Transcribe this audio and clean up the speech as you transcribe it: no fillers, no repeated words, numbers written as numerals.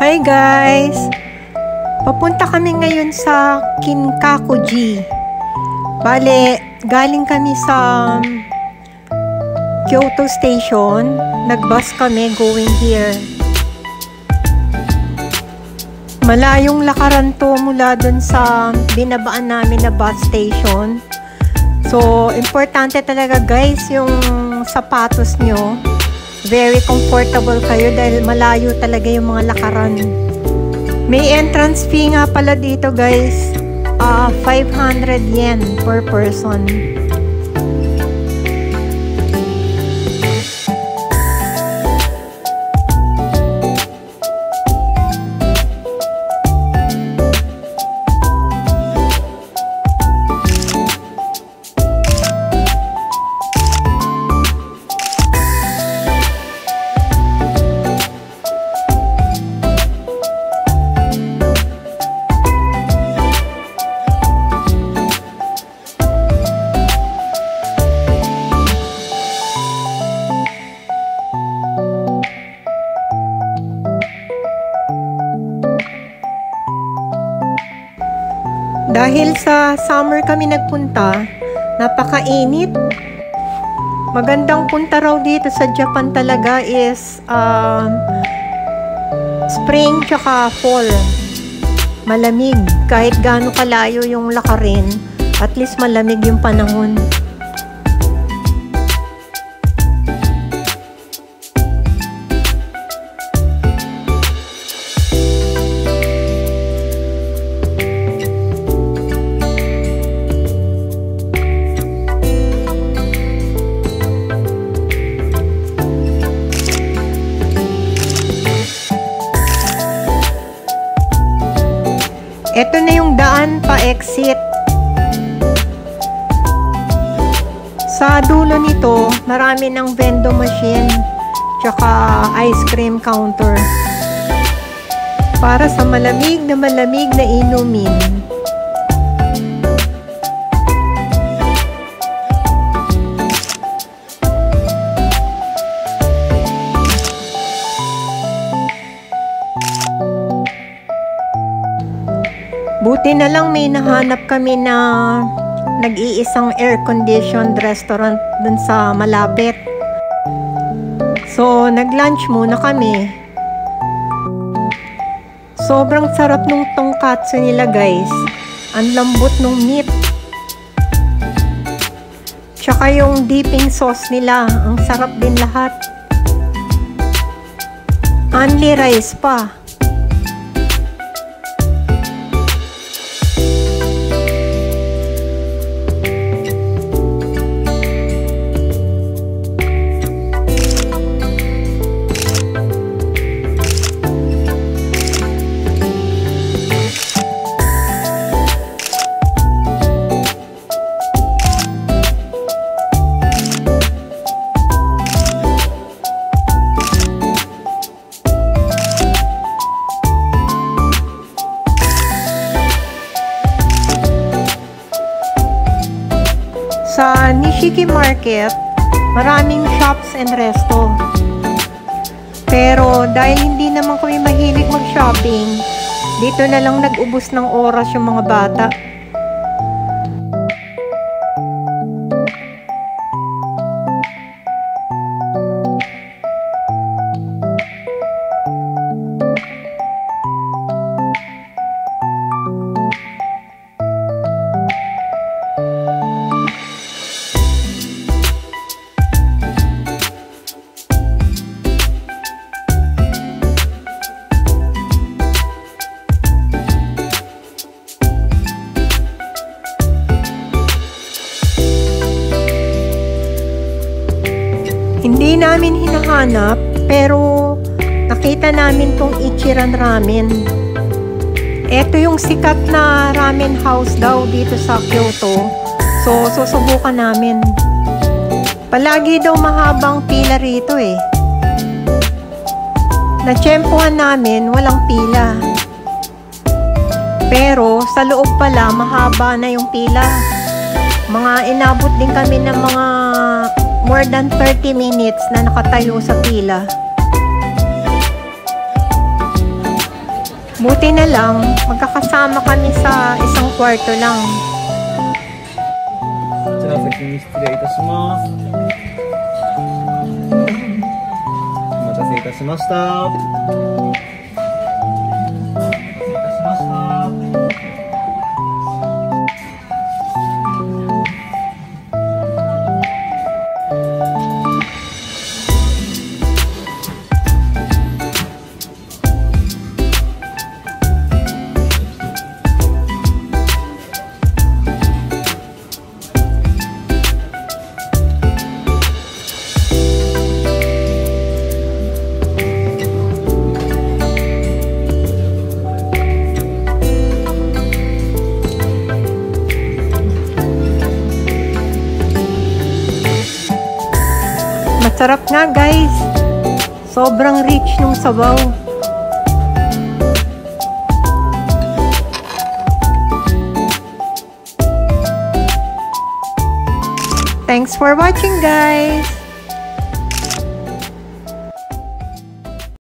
Hi guys! Papunta kami ngayon sa Kinkakuji. Bale, galing kami sa Kyoto Station. Nag-bus kami going here. Malayong lakaran to mula dun sa binabaan namin na bus station. So, importante talaga guys yung sapatos nyo. Very comfortable kayo dahil malayo talaga yung mga lakaran. May entrance fee nga pala dito guys. 500 yen per person. Dahil sa summer kami nagpunta, napakainit. Magandang punta raw dito sa Japan talaga is spring tsaka fall. Malamig. Kahit gaano kalayo yung lakarin, at least malamig yung panahon. Ito na yung daan pa exit. Sa dulo nito, marami ng vending machine tsaka ice cream counter para sa malamig na inumin. Buti na lang may nahanap kami na nag-iisang air-conditioned restaurant dun sa malapit. So, nag-lunch muna kami. Sobrang sarap nung tongkatsu nila guys. Ang lambot nung meat. Tsaka yung dipping sauce nila. Ang sarap din lahat. Only rice pa. Sa Nishiki Market, maraming shops and resto. Pero dahil hindi naman kami mahilig mag-shopping, dito na lang nag-ubos ng oras yung mga bata. Hindi namin hinahanap, pero nakita namin tong Ichiran Ramen. Ito yung sikat na ramen house daw dito sa Kyoto. So, susubukan namin. Palagi daw mahabang pila rito eh. Natsyempohan namin, walang pila. Pero, sa loob pala, mahaba na yung pila. Mga inabot din kami ng mga more than 30 minutes na nakatayo sa pila. Buti na lang, magkakasama kami sa isang kwarto lang. こちら先に失礼いたします。お待たせいたしました。お待たせいたしました。Masarap nga guys. Sobrang rich nung sabaw. Thanks for watching guys.